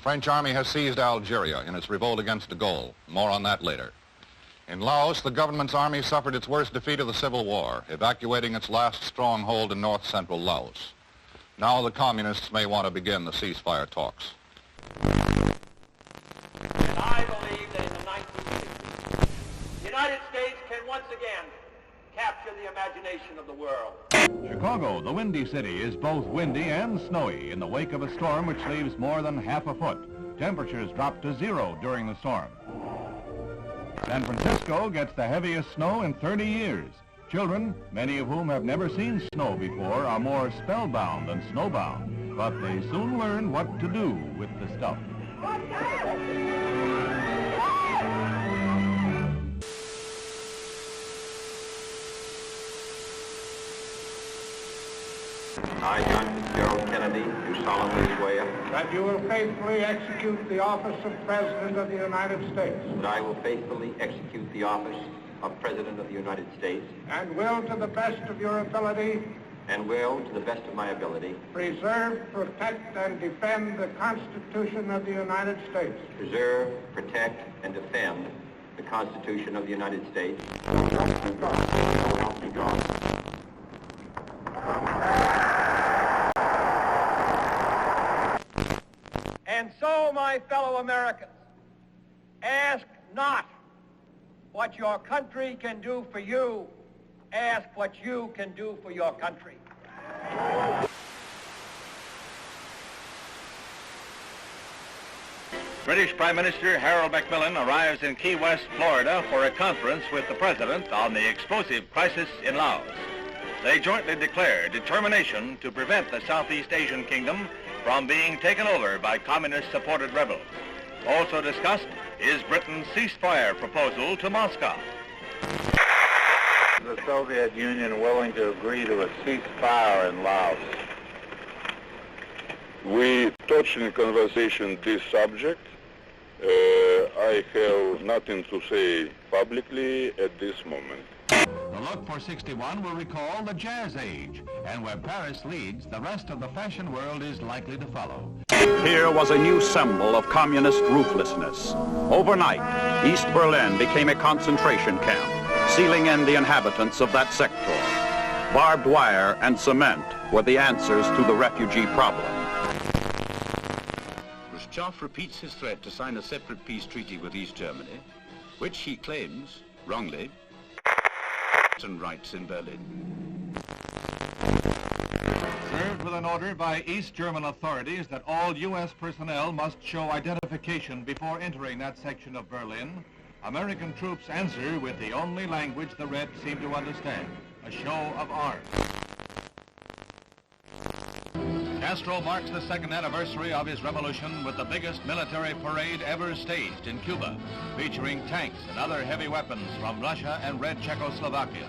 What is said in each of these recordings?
French army has seized Algeria in its revolt against de Gaulle. More on that later. In Laos, the government's army suffered its worst defeat of the Civil War, evacuating its last stronghold in north-central Laos. Now the communists may want to begin the ceasefire talks. And I believe that in the 1950s, the United States can once again capture the imagination of the world. Chicago, the Windy City, is both windy and snowy in the wake of a storm which leaves more than half a foot. Temperatures drop to 0 during the storm. San Francisco gets the heaviest snow in 30 years. Children, many of whom have never seen snow before, are more spellbound than snowbound, but they soon learn what to do with the stuff. I, John Fitzgerald Kennedy, do solemnly swear that you will faithfully execute the office of President of the United States. that I will faithfully execute the office of President of the United States And will, to the best of your ability, and will, to the best of my ability, preserve, protect, and defend the Constitution of the United States. preserve, protect, and defend the Constitution of the United States. And so, my fellow Americans, ask not what your country can do for you, ask what you can do for your country. British Prime Minister Harold Macmillan arrives in Key West, Florida for a conference with the President on the explosive crisis in Laos. They jointly declare determination to prevent the Southeast Asian kingdom from being taken over by communist-supported rebels. Also discussed is Britain's ceasefire proposal to Moscow. The Soviet Union willing to agree to a ceasefire in Laos? We touched in conversation this subject. I have nothing to say publicly at this moment. The look for 61 will recall the Jazz Age, and where Paris leads, the rest of the fashion world is likely to follow. Here was a new symbol of communist ruthlessness. Overnight, East Berlin became a concentration camp, sealing in the inhabitants of that sector. Barbed wire and cement were the answers to the refugee problem. Khrushchev repeats his threat to sign a separate peace treaty with East Germany, which he claims, wrongly, rights in Berlin. Served with an order by East German authorities that all U.S. personnel must show identification before entering that section of Berlin, American troops answer with the only language the Reds seem to understand, a show of arms. Castro marks the second anniversary of his revolution with the biggest military parade ever staged in Cuba, featuring tanks and other heavy weapons from Russia and Red Czechoslovakia.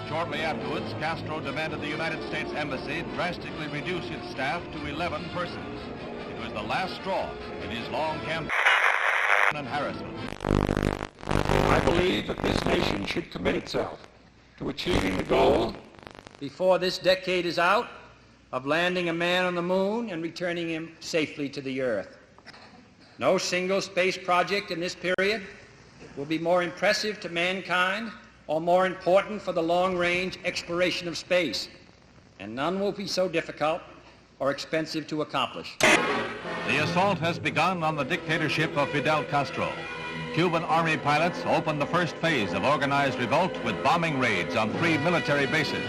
Shortly afterwards, Castro demanded the United States Embassy drastically reduce its staff to 11 persons. It was the last straw in his long campaign and harassment. I believe that this nation should commit itself to achieving the goal before this decade is out of landing a man on the moon and returning him safely to the earth. No single space project in this period will be more impressive to mankind or more important for the long-range exploration of space, and none will be so difficult or expensive to accomplish. The assault has begun on the dictatorship of Fidel Castro. Cuban army pilots opened the first phase of organized revolt with bombing raids on 3 military bases.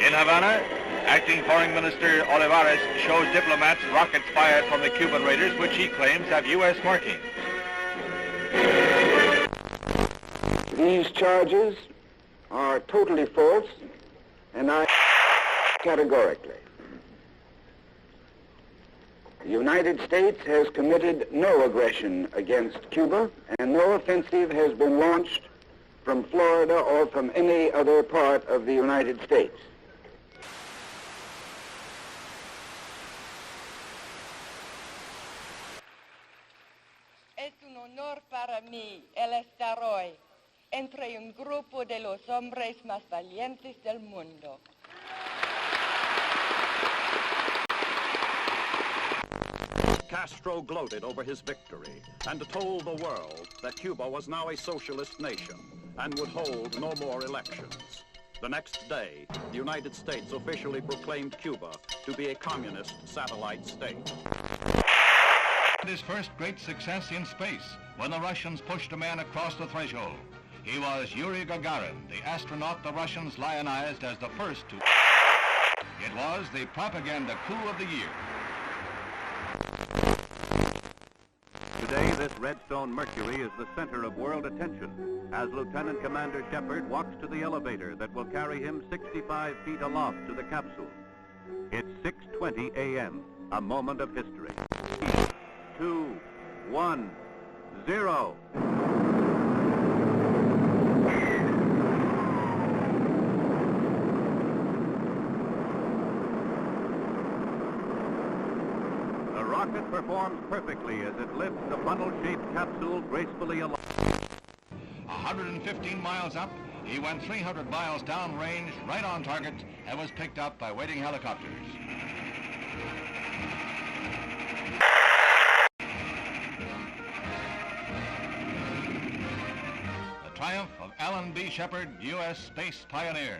In Havana, Acting Foreign Minister Olivares shows diplomats rockets fired from the Cuban raiders, which he claims have U.S. markings. These charges are totally false, and I categorically. The United States has committed no aggression against Cuba, and no offensive has been launched from Florida or from any other part of the United States. Es un honor para mí el estar hoy entre un grupo de los hombres más valientes del mundo. Castro gloated over his victory and told the world that Cuba was now a socialist nation and would hold no more elections. The next day, the United States officially proclaimed Cuba to be a communist satellite state. His first great success in space when the Russians pushed a man across the threshold. He was Yuri Gagarin, the astronaut the Russians lionized as the first to... It was the propaganda coup of the year. Today, this Redstone Mercury is the center of world attention as Lieutenant Commander Shepard walks to the elevator that will carry him 65 feet aloft to the capsule. It's 6:20 a.m., a moment of history. 3, 2, 1, 0. The rocket performs perfectly as it lifts the funnel-shaped capsule gracefully aloft. 115 miles up, he went 300 miles downrange, right on target, and was picked up by waiting helicopters. The triumph of Alan B. Shepard, U.S. space pioneer.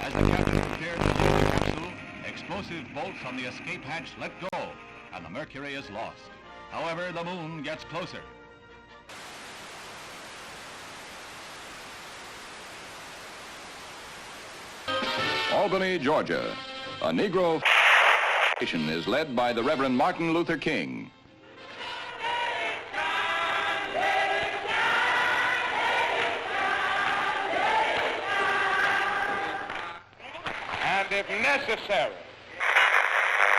As the captain prepared to leave the capsule, explosive bolts on the escape hatch let go, and the Mercury is lost. However, the moon gets closer. Albany, Georgia. A Negro nation is led by the Reverend Martin Luther King. And if necessary,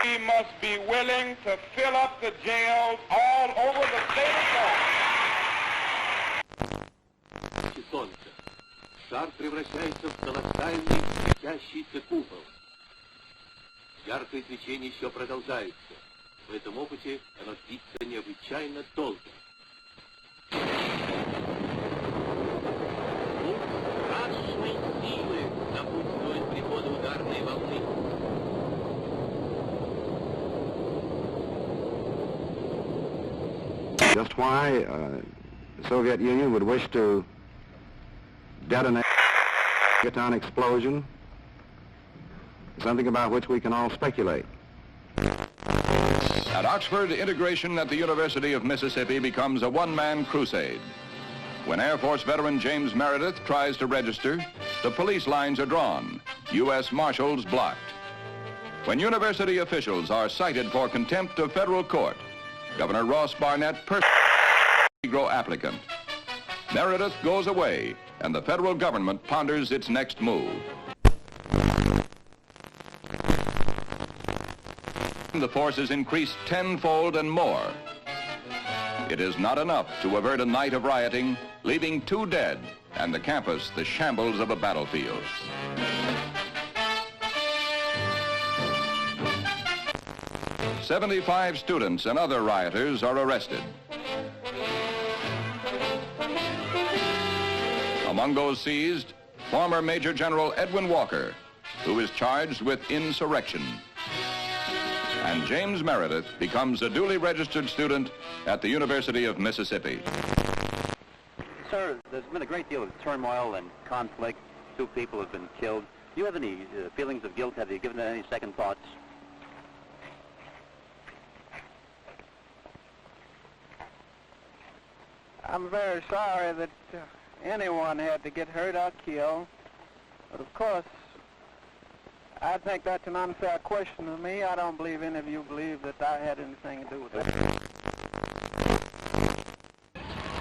he must be willing to fill up the jails all over the state of Georgia. Солнце. Шар превращается в колоссальный светящийся купол. Яркое свечение еще продолжается. В этом опыте оно длится необычайно долго. Звук страшной силы напутствует прихода ударной волны. Just why the Soviet Union would wish to detonate a megaton explosion, something about which we can all speculate. At Oxford, integration at the University of Mississippi becomes a one-man crusade. When Air Force veteran James Meredith tries to register, the police lines are drawn, U.S. Marshals blocked. When university officials are cited for contempt of federal court, Governor Ross Barnett personally Negro applicant. Meredith goes away, and the federal government ponders its next move. The forces increased tenfold and more. It is not enough to avert a night of rioting, leaving 2 dead and the campus the shambles of a battlefield. "75 students and other rioters are arrested. Among those seized, former Major General Edwin Walker, who is charged with insurrection. And James Meredith becomes a duly registered student at the University of Mississippi. Sir, there's been a great deal of turmoil and conflict. 2 people have been killed. Do you have any feelings of guilt? Have you given it any second thoughts? I'm very sorry that anyone had to get hurt or killed. But of course, I think that's an unfair question to me. I don't believe any of you believe that I had anything to do with that.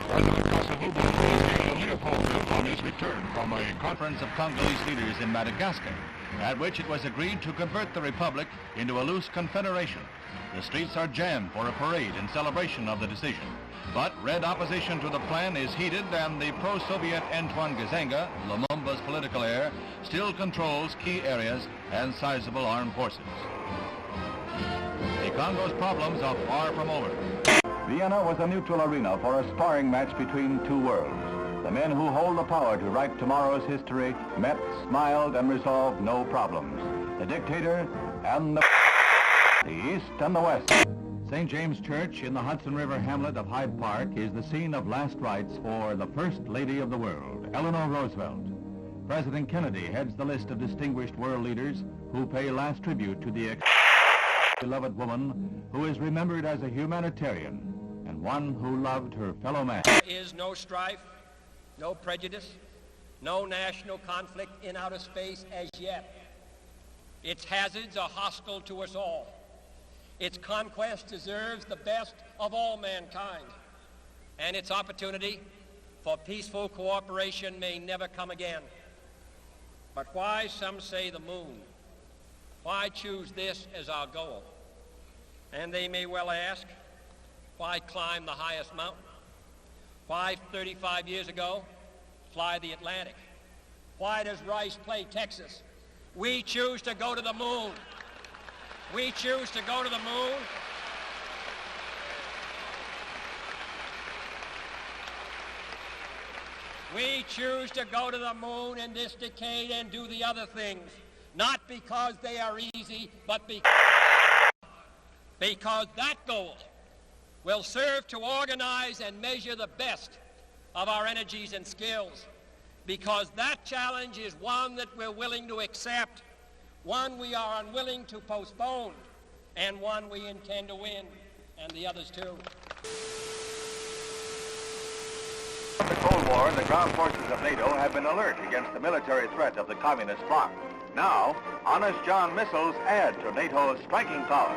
President Kasavubu was in Leopoldville on his return from a conference of Congolese leaders in Madagascar, at which it was agreed to convert the republic into a loose confederation. The streets are jammed for a parade in celebration of the decision. But red opposition to the plan is heated, and the pro-Soviet Antoine Gizenga, Lumumba's political heir, still controls key areas and sizable armed forces. The Congo's problems are far from over. Vienna was a neutral arena for a sparring match between 2 worlds. The men who hold the power to write tomorrow's history met, smiled, and resolved no problems. The dictator and the... the east and the west. St. James Church in the Hudson River hamlet of Hyde Park is the scene of last rites for the First Lady of the World, Eleanor Roosevelt. President Kennedy heads the list of distinguished world leaders who pay last tribute to the beloved woman who is remembered as a humanitarian and one who loved her fellow man. There is no strife, no prejudice, no national conflict in outer space as yet. Its hazards are hostile to us all. Its conquest deserves the best of all mankind, and its opportunity for peaceful cooperation may never come again. But why, some say, the moon? Why choose this as our goal? And they may well ask, why climb the highest mountain? Why, 35 years ago, fly the Atlantic? Why does Rice play Texas? We choose to go to the moon. We choose to go to the moon. We choose to go to the moon in this decade and do the other things, not because they are easy, but because that goal will serve to organize and measure the best of our energies and skills, because that challenge is one that we're willing to accept, one we are unwilling to postpone, and one we intend to win, and the others too. The Cold War, the ground forces of NATO have been alert against the military threat of the communist bloc. Now, Honest John missiles add to NATO's striking power.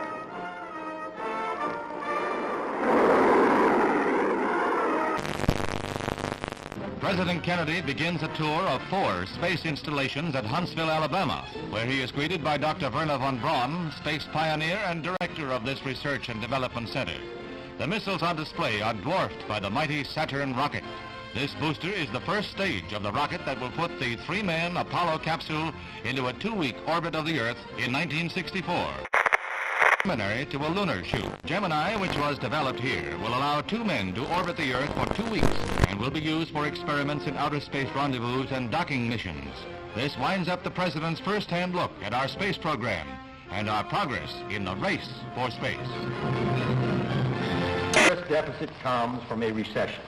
President Kennedy begins a tour of 4 space installations at Huntsville, Alabama, where he is greeted by Dr. Werner von Braun, space pioneer and director of this research and development center. The missiles on display are dwarfed by the mighty Saturn rocket. This booster is the first stage of the rocket that will put the 3-man Apollo capsule into a 2-week orbit of the Earth in 1964. Preliminary to a lunar shoot. Gemini, which was developed here, will allow 2 men to orbit the Earth for 2 weeks and will be used for experiments in outer space rendezvous and docking missions. This winds up the President's first-hand look at our space program and our progress in the race for space. This deficit comes from a recession.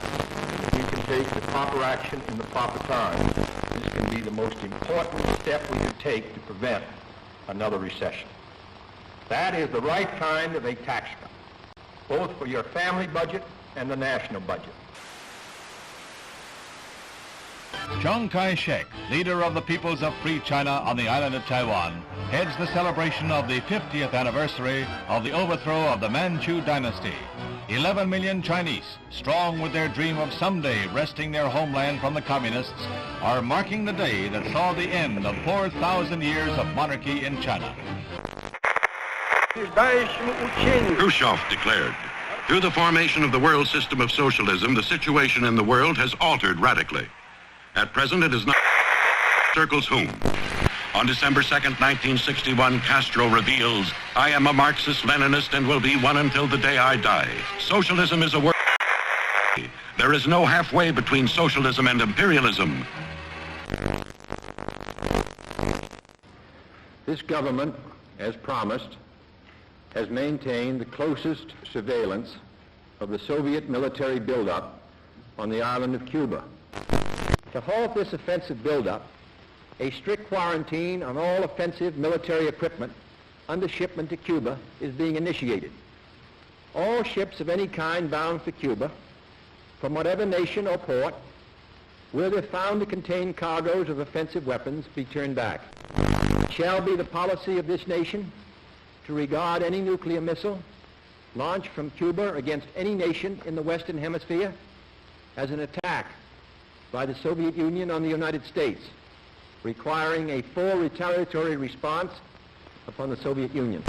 If we can take the proper action in the proper time, this can be the most important step we can take to prevent another recession. That is the right kind of a tax cut, both for your family budget and the national budget. Chiang Kai-shek, leader of the peoples of Free China on the island of Taiwan, heads the celebration of the 50th anniversary of the overthrow of the Manchu dynasty. 11 million Chinese, strong with their dream of someday wresting their homeland from the communists, are marking the day that saw the end of 4,000 years of monarchy in China. Khrushchev declared, through the formation of the world system of socialism, the situation in the world has altered radically. At present, it is not circles whom. On December 2nd, 1961, Castro reveals, I am a Marxist-Leninist and will be one until the day I die. Socialism is a word. There is no halfway between socialism and imperialism. This government, as promised, has maintained the closest surveillance of the Soviet military buildup on the island of Cuba. To halt this offensive buildup, a strict quarantine on all offensive military equipment under shipment to Cuba is being initiated. All ships of any kind bound for Cuba, from whatever nation or port, where they're found to contain cargoes of offensive weapons, be turned back. It shall be the policy of this nation to regard any nuclear missile launched from Cuba against any nation in the Western Hemisphere as an attack by the Soviet Union on the United States, requiring a full retaliatory response upon the Soviet Union.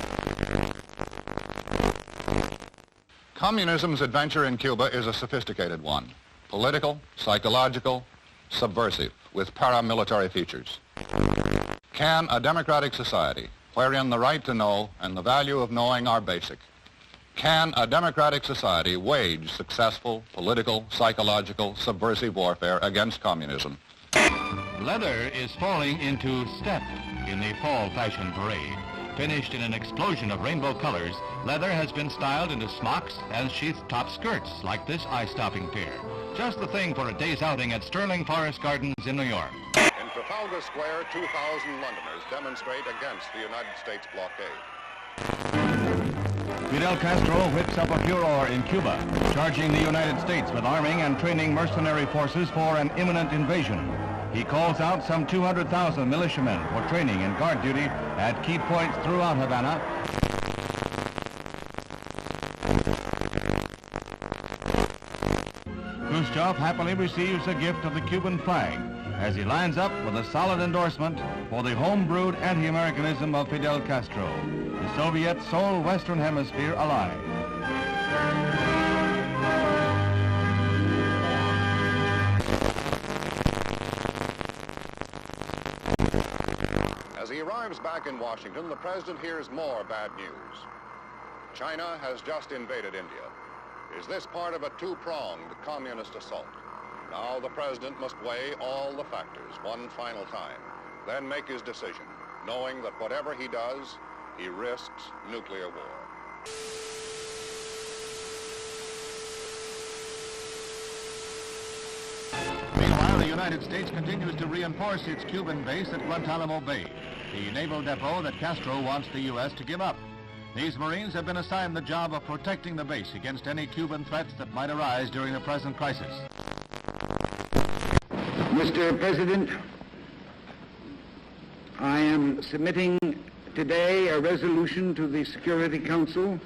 Communism's adventure in Cuba is a sophisticated one. Political, psychological, subversive, with paramilitary features. Can a democratic society, wherein the right to know and the value of knowing are basic, can a democratic society wage successful political, psychological, subversive warfare against communism? Leather is falling into step in the fall fashion parade. Finished in an explosion of rainbow colors, leather has been styled into smocks and sheath-top skirts like this eye-stopping pair. Just the thing for a day's outing at Sterling Forest Gardens in New York. In Trafalgar Square, 2,000 Londoners demonstrate against the United States blockade. Fidel Castro whips up a furor in Cuba, charging the United States with arming and training mercenary forces for an imminent invasion. He calls out some 200,000 militiamen for training and guard duty at key points throughout Havana. Khrushchev happily receives a gift of the Cuban flag as he lines up with a solid endorsement for the home-brewed anti-Americanism of Fidel Castro, the Soviet sole Western Hemisphere ally. As he arrives back in Washington, the president hears more bad news. China has just invaded India. Is this part of a two-pronged communist assault? Now the president must weigh all the factors one final time, then make his decision, knowing that whatever he does, he risks nuclear war. Meanwhile, the United States continues to reinforce its Cuban base at Guantanamo Bay, the naval depot that Castro wants the U.S. to give up. These Marines have been assigned the job of protecting the base against any Cuban threats that might arise during the present crisis. Mr. President, I am submitting today a resolution to the Security Council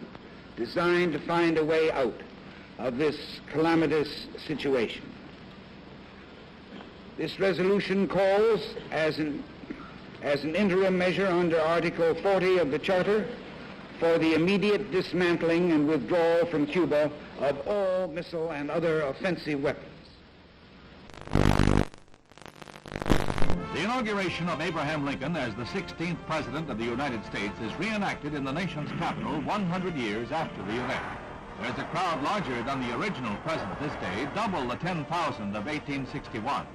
designed to find a way out of this calamitous situation. This resolution calls, as an interim measure under Article 40 of the Charter, for the immediate dismantling and withdrawal from Cuba of all missile and other offensive weapons. The inauguration of Abraham Lincoln as the 16th President of the United States is reenacted in the nation's capital 100 years after the event. There's a crowd larger than the original President this day, double the 10,000 of 1861.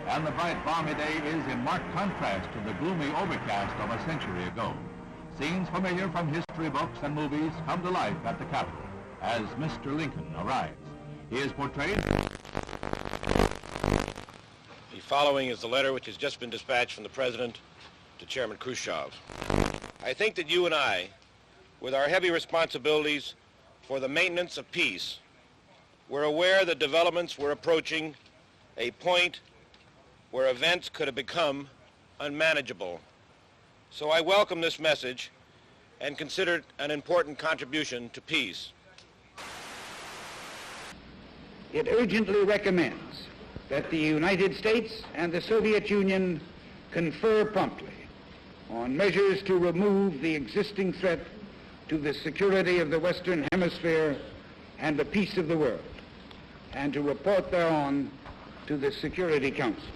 And the bright balmy day is in marked contrast to the gloomy overcast of a century ago. Scenes familiar from history books and movies come to life at the Capitol as Mr. Lincoln arrives. He is portrayed. The following is the letter which has just been dispatched from the President to Chairman Khrushchev. I think that you and I, with our heavy responsibilities for the maintenance of peace, were aware that developments were approaching a point where events could have become unmanageable. So I welcome this message and consider it an important contribution to peace. It urgently recommends that the United States and the Soviet Union confer promptly on measures to remove the existing threat to the security of the Western Hemisphere and the peace of the world, and to report thereon to the Security Council.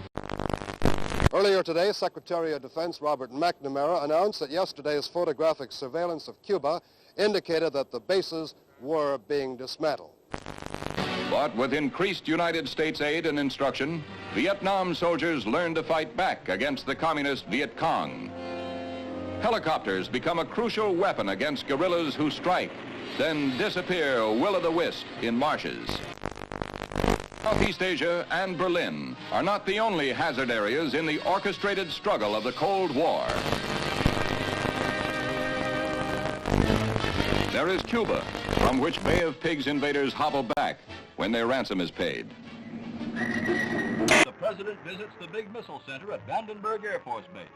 Earlier today, Secretary of Defense Robert McNamara announced that yesterday's photographic surveillance of Cuba indicated that the bases were being dismantled. But with increased United States aid and instruction, Vietnam soldiers learned to fight back against the communist Viet Cong. Helicopters become a crucial weapon against guerrillas who strike, then disappear will-o'-the-wisp in marshes. Southeast Asia and Berlin are not the only hazard areas in the orchestrated struggle of the Cold War. There is Cuba, from which Bay of Pigs invaders hobble back when their ransom is paid. The President visits the big missile center at Vandenberg Air Force Base.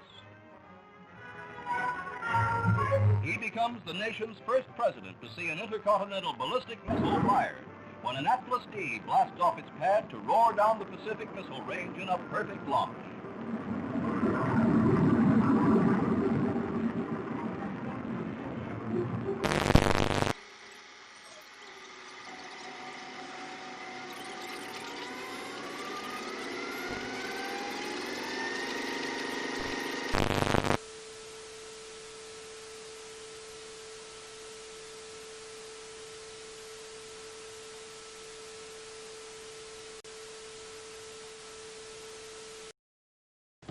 He becomes the nation's first president to see an intercontinental ballistic missile fired when an Atlas D blasts off its pad to roar down the Pacific Missile Range in a perfect launch.